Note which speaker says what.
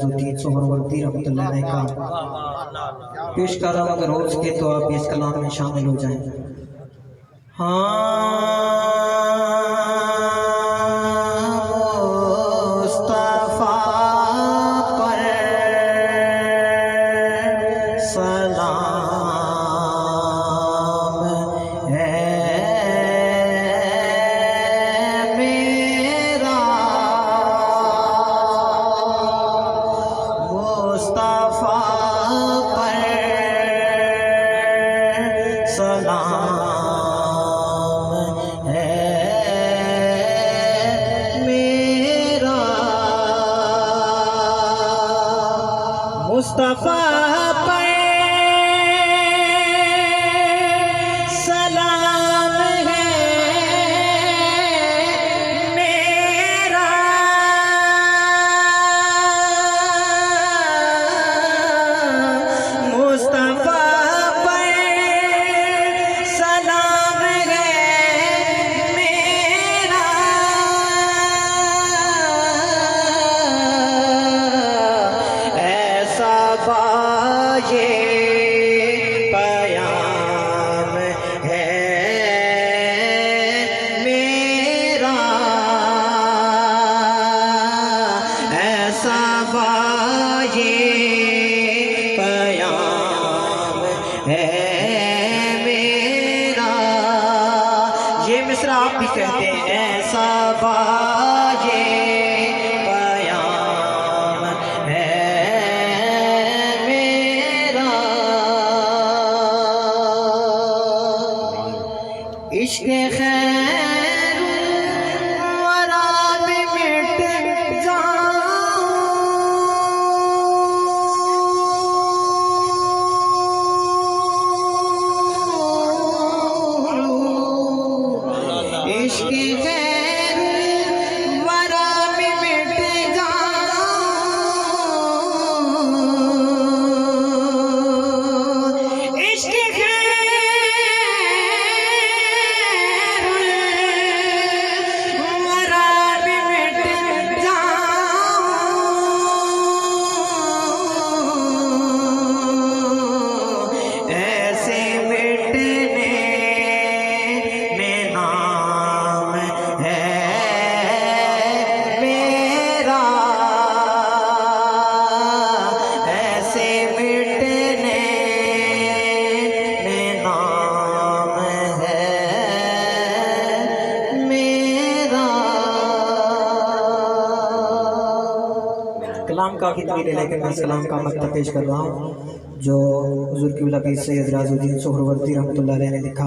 Speaker 1: सोहरवर्दी रहमतुल्लाह अलैह का पेश कर रहा हूँ। अगर हो सके तो आप इस कलाम में शामिल हो जाएं। मुस्तफा पर सलाम है मेरा, मुस्तफा पर सलाम है मेरा, मुस्तफा पर सलाम है मेरा, मुस्तफा पर सलाम है मेरा, ऐसा बाये पयाम है मेरा, ऐसा बाये पयाम है मेरा। ये मिसरा आप भी कहते हैं, ऐसा बाये पयाम है मेरा, इश्क़ खैरुल वरा में मिट जाऊं, इश्क़ खैरुल वरा में मिट जाऊं, इश्क़ कलाम काफ़ी तवील है, लेकिन मैं कलाम का मतलब पेश कर रहा हूँ जो हुज़ूर क़िबला पीर सैयद राज़ुद्दीन सोहरवर्दी रहमतुल्लाह अलैह ने लिखा।